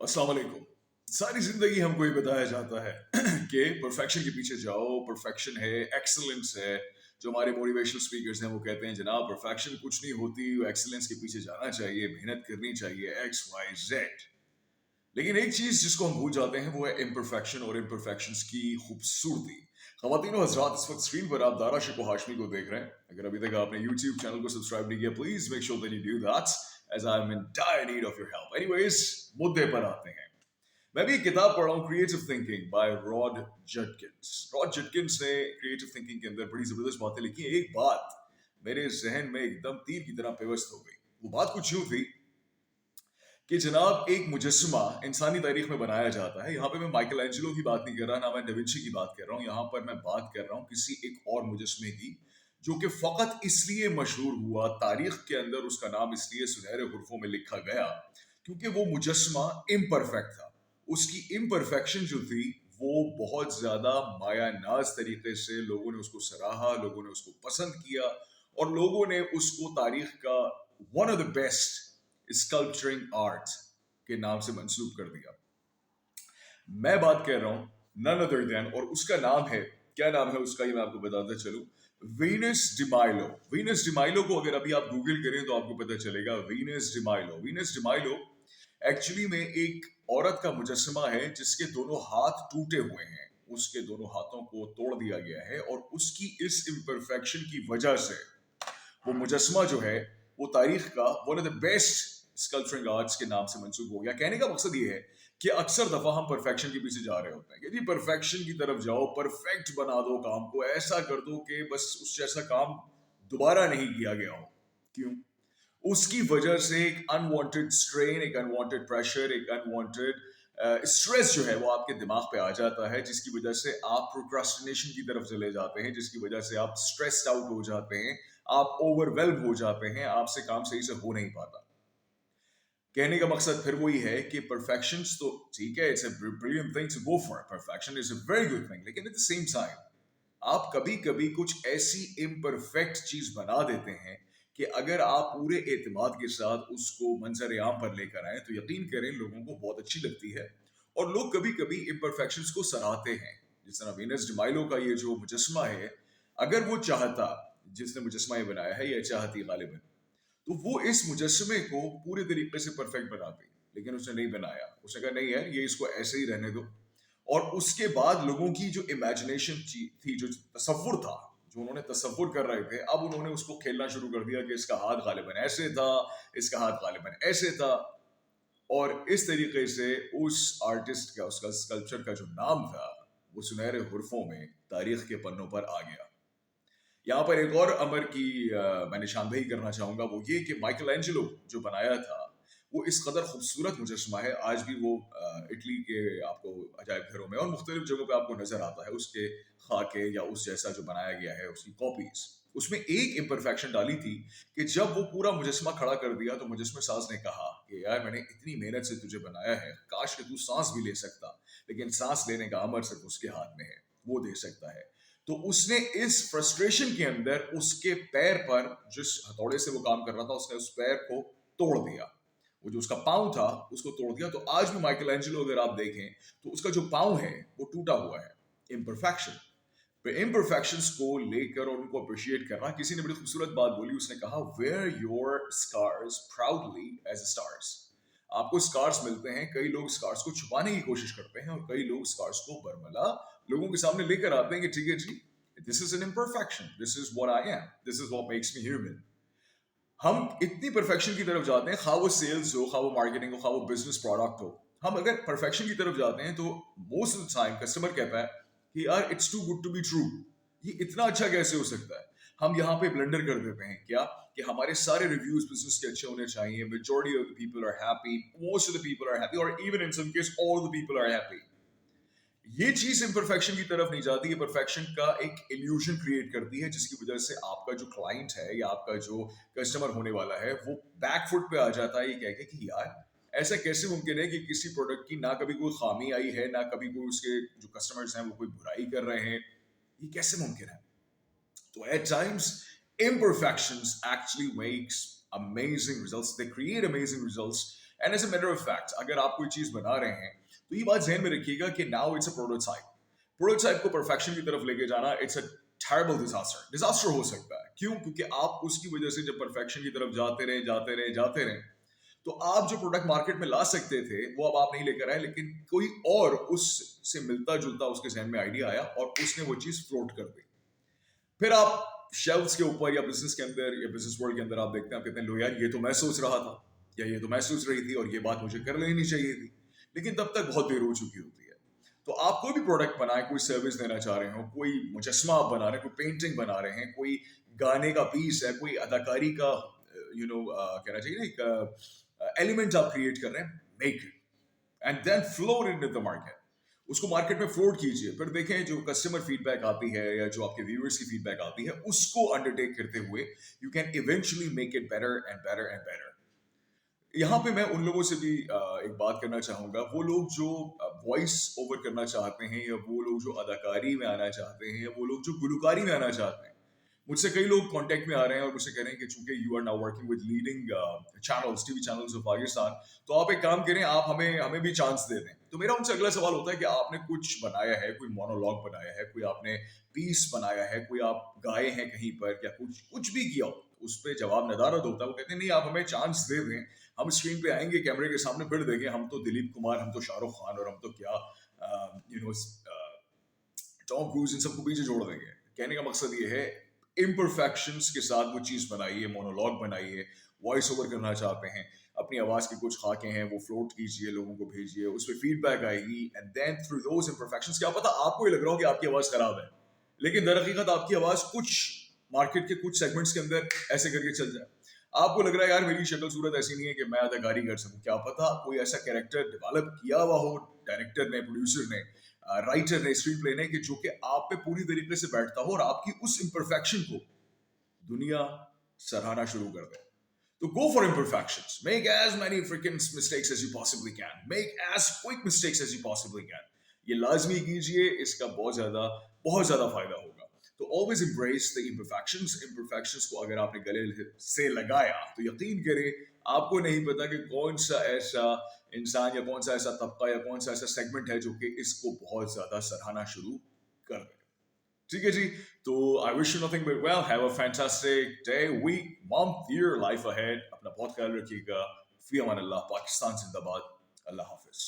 अस्सलाम वालेकुम। सारी जिंदगी हमको ये बताया जाता है कि परफेक्शन के पीछे जाओ, परफेक्शन है, एक्सीलेंस है। जो हमारे मोटिवेशनल स्पीकर्स हैं वो कहते हैं जनाब परफेक्शन कुछ नहीं होती, एक्सीलेंस के पीछे जाना चाहिए, मेहनत करनी चाहिए, एक्स वाई जेड। लेकिन एक चीज जिसको हम भूल जाते हैं वो है इम्परफेक्शन और इम्परफेक्शंस की खूबसूरती। ख़वातीन और हज़रात, इस वक्त स्क्रीन पर आप दारा शिको हाशमी को देख रहे हैं। अगर अभी तक आपने यूट्यूब चैनल को सब्सक्राइब नहीं किया, please make sure that you do that as I am in dire need of your help. Anyways, मुद्दे पर आते हैं। मैं भी एक किताब पढ़ रहा हूँ, creative thinking by Rod Judkins. Rod Judkins ने क्रिएटिव थिंकिंग के अंदर बड़ी जबरदस्त बातें लिखी हैं। एक बात मेरे जहन में एकदम तीर की तरह पेवस्त हो गई। वो बात कुछ यूं थी कि जनाब एक मुजस्समा इंसानी तारीख में बनाया जाता है। यहाँ पे मैं माइकल एंजेलो की बात नहीं कर रहा, ना मैं डेविंची की बात कर रहा हूँ। यहाँ पर मैं बात कर रहा हूँ किसी एक और मुजस्समे की, जो कि फकत इसलिए मशहूर हुआ, तारीख के अंदर उसका नाम इसलिए सुनहरे हुर्फों में लिखा गया क्योंकि वो मुजस्समा इम्परफेक्ट था। उसकी इम्परफेक्शन जो थी वो बहुत ज्यादा माया नाज तरीके से लोगों ने उसको सराहा, लोगों ने उसको पसंद किया और लोगों ने उसको तारीख का one of the best sculpturing art के नाम से मंसूब कर दिया। मैं बात कर रहा हूं नन अदर देन, और उसका नाम है, क्या नाम है उसका, ये मैं आपको बताता चलूं, वीनस डिमाइलो। वीनस डिमाइलो को अगर अभी आप गूगल करें तो आपको पता चलेगा वीनस डिमाइलो। वीनस डिमाइलो एक्चुअली में एक औरत का मुजस्समा है जिसके दोनों हाथ टूटे हुए हैं। उसके दोनों हाथों को तोड़ दिया गया है और उसकी इस इम्परफेक्शन की वजह से वो मुजस्समा जो है वो तारीख का one of the best sculpturing arts के नाम से मंसूब हो गया। कहने का मकसद ये है कि अक्सर दफा हम परफेक्शन के पीछे जा रहे होते हैं कि जी परफेक्शन की तरफ जाओ, परफेक्ट बना दो काम को, ऐसा कर दो कि बस उस जैसा काम दोबारा नहीं किया गया हो। क्यों? उसकी वजह से एक अनवांटेड स्ट्रेन, एक अनवांटेड प्रेशर, एक अनवांटेड स्ट्रेस जो है वो आपके दिमाग पे आ जाता है, जिसकी वजह से आप प्रोक्रास्टिनेशन की तरफ चले जाते हैं, जिसकी वजह से आप स्ट्रेस्ड आउट हो जाते हैं, आप ओवरवेल्म हो जाते हैं, आपसे काम सही से हो नहीं पाता। कहने का मकसद फिर वही है कि परफेक्शन तो ठीक है, it's a brilliant thing to go for, perfection is a very good thing, लेकिन एट द सेम टाइम आप कभी कभी कुछ ऐसी इम्परफेक्ट चीज बना देते हैं कि अगर आप पूरे एतमाद के साथ उसको मंजर आम पर लेकर आए तो यकीन करें लोगों को बहुत अच्छी लगती है। और लोग कभी कभी इम्परफेक्शंस को सराहते हैं। जिस तरह वीनस डिमाइलो का ये जो मुजस्समा है, अगर वो चाहता, जिसने मुजस्समा ये बनाया है, या चाहती गालिबन, तो वो इस मुजस्समे को पूरे तरीके से परफेक्ट बनाती, लेकिन उसने नहीं बनाया। उसने कहा नहीं यार, ये इसको ऐसे ही रहने दो। और उसके बाद लोगों की जो इमेजिनेशन थी, जो तसव्वुर था, जो उन्होंने तसव्वुर कर रहे थे, अब उन्होंने उसको खेलना शुरू कर दिया कि इसका हाथ गालिबन ऐसे था, इसका हाथ गालिबन ऐसे था। और इस तरीके से उस आर्टिस्ट का, उसका स्कल्पचर का जो नाम था, वो सुनहरे हुर्फों में तारीख के पन्नों पर आ गया। यहाँ पर एक और अमर की मैं निशानदेही करना चाहूंगा, वो ये कि माइकल एंजेलो जो बनाया था वो इस कदर खूबसूरत मुजस्समा है, आज भी वो इटली के आपको अजायब घरों में और मुख्तलिफ जगहों पे आपको नजर आता है, उसके खाके या उस जैसा जो बनाया गया है उसकी कॉपीज। उसमें एक इम्परफेक्शन डाली थी कि जब वो पूरा मुजस्समा खड़ा कर दिया तो मुजस्समे साज ने कहा कि यार मैंने इतनी मेहनत से तुझे बनाया है, काश कि तू सांस भी ले सकता, लेकिन सांस लेने का अमर सिर्फ उसके हाथ में है, वो दे सकता है। तो उसने इस फ्रस्ट्रेशन के अंदर उसके पैर पर, जिस हथौड़े से वो काम कर रहा था, उसने उस पैर को तोड़ दिया। वो जो उसका पाँव था उसको तोड़ दिया। तो आज भी माइकल एंजेलो अगर आप देखें तो उसका जो पाँव है वो टूटा हुआ है। इम्परफेक्शन पे इम्परफेक्शंस को लेकर और उनको अप्रिशिएट करना। किसी ने बड़ी खूबसूरत बात बोली, उसने कहा wear your scars proudly as stars. आपको स्कार्स मिलते हैं, कई लोग स्कार्स को छुपाने की कोशिश करते हैं और कई लोग स्कार्स को बरमला लोगों के सामने लेकर आते हैं कि ठीक है जी, this is an imperfection, this is what I am, this is what makes me human. हम इतनी परफेक्शन की तरफ जाते हैं, खा वो सेल्स हो, खा वो मार्केटिंग हो, खा वो बिजनेस प्रोडक्ट हो, हम अगर परफेक्शन की तरफ जाते हैं तो most of the time customer कहता है कि यार it's too good to be true, ये इतना अच्छा कैसे हो सकता है। हम यहाँ पे ब्लंडर कर देते हैं क्या, कि हमारे सारे रिव्यूज बिजनेस के अच्छे होने चाहिए, majority of the people are happy, most of the people are happy, और even in some case all the people are happy. ये चीज इम्परफेक्शन की तरफ नहीं जाती है, परफेक्शन का एक इल्यूजन क्रिएट करती है, जिसकी वजह से आपका जो क्लाइंट है या आपका जो कस्टमर होने वाला है वो बैकफुट पे आ जाता है, ये कह के कि यार ऐसा कैसे मुमकिन है कि किसी प्रोडक्ट की ना कभी कोई खामी आई है, ना कभी कोई उसके जो कस्टमर्स हैं वो कोई बुराई कर रहे हैं, ये कैसे मुमकिन है। तो at times imperfections actually makes amazing results, they create amazing results, and as a matter of fact अगर आप कोई चीज बना रहे हैं तो ये बात ध्यान में रखिएगा कि now it's a prototype. Prototype को परफेक्शन की तरफ लेके जाना इट्स अ terrible डिजास्टर हो सकता है. क्यों? क्योंकि आप उसकी वजह से जब परफेक्शन की तरफ जाते रहे तो आप जो प्रोडक्ट मार्केट में ला सकते थे वो अब आप नहीं लेकर आए, लेकिन कोई और उससे मिलता जुलता उसके जहन में आइडिया आया और उसने वो चीज फ्लोट कर दी. फिर आप शेल्फ्स के ऊपर या बिजनेस के अंदर या बिजनेस वर्ल्ड के अंदर आप देखते हैं, आप कहते हैं लो यार ये तो मैं सोच रहा था या ये तो मैं सोच रही थी और ये बात मुझे कर लेनी चाहिए थी, लेकिन तब तक बहुत देर हो चुकी होती है. तो आप कोई भी प्रोडक्ट बनाए, कोई सर्विस देना चाह रहे हो, कोई मुजस्मा आप बना रहे हैं, कोई पेंटिंग बना रहे हैं, कोई गाने का पीस है, कोई अदाकारी का कहना चाहिए ना एक एलिमेंट आप क्रिएट कर रहे हैं, make it and then floor in the market. उसको मार्केट में फ्लोट कीजिए, फिर देखें जो कस्टमर फीडबैक आती है या जो आपके व्यूअर्स की फीडबैक आती है उसको अंडरटेक करते हुए you can eventually make it better and better and better. यहाँ पे मैं उन लोगों से भी एक बात करना चाहूंगा, वो लोग जो वॉइस ओवर करना चाहते हैं या वो लोग जो अदाकारी में आना चाहते हैं या वो लोग जो गुलकारी में आना चाहते हैं. मुझसे कई लोग कांटेक्ट में आ रहे हैं और मुझसे कह रहे हैं कि चूंकि you are now working with leading channels, TV channels of Pakistan, तो आप एक काम करें, आप हमें हमें भी चांस दे दें. तो मेरा उनसे अगला सवाल होता है कि आपने कुछ बनाया है, कोई मोनोलॉग बनाया है, कोई आपने पीस बनाया है, कोई आप गाए हैं कहीं पर या कुछ कुछ भी किया हो, उस पर जवाब नदारद होता है. वो कहते हैं नहीं आप हमें चांस दे दें, हम स्क्रीन पे आएंगे, कैमरे के सामने फिर देंगे, हम तो दिलीप कुमार, हम तो शाहरुख खान और हम तो क्या यू नो टॉम क्रूज, इन सबको पीछे जोड़ देंगे. कहने का मकसद ये है इम्परफेक्शंस के साथ वो चीज बनाइए, मोनोलॉग बनाइए, वॉइस ओवर करना चाहते हैं, अपनी आवाज की कुछ खाके हैं वो फ्लोट कीजिए, लोगों को भेजिए, उस पर फीडबैक आएगी and then through those imperfections, क्या पता आपको ही लग रहा हो कि आपकी आवाज खराब है, लेकिन दर हकीकत आपकी आवाज कुछ मार्केट के कुछ सेगमेंट्स के अंदर ऐसे करके चल जाए. आपको लग रहा है यार मेरी शक्ल सूरत ऐसी नहीं है कि मैं अदाकारी कर सकूं, क्या पता कोई ऐसा कैरेक्टर डेवलप किया हुआ हो डायरेक्टर ने, प्रोड्यूसर ने, राइटर ने, स्क्रीन प्ले ने, कि जो कि आप पे पूरी तरीके से बैठता हो और आपकी उस इम्परफेक्शन को दुनिया सराहना शुरू कर दे. तो go for imperfections. Make as many freaking mistakes as you possibly can. Make as quick mistakes as you possibly can. ये लाजमी कीजिए, इसका बहुत ज्यादा फायदा होगा. तो always embrace the imperfections. Imperfections को अगर आपने गले से लगाया तो यकीन करें आपको नहीं पता कि कौन सा ऐसा इंसान या कौन सा ऐसा तबका या कौन सा ऐसा सेगमेंट है जो कि इसको बहुत ज्यादा सराहना शुरू कर दे. ठीक है जी. तो I wish you nothing but well, have a fantastic day, week, month, year, life ahead. अपना बहुत ख्याल रखिएगा. फी अमान अल्लाह. पाकिस्तान जिंदाबाद. अल्लाह हाफिज.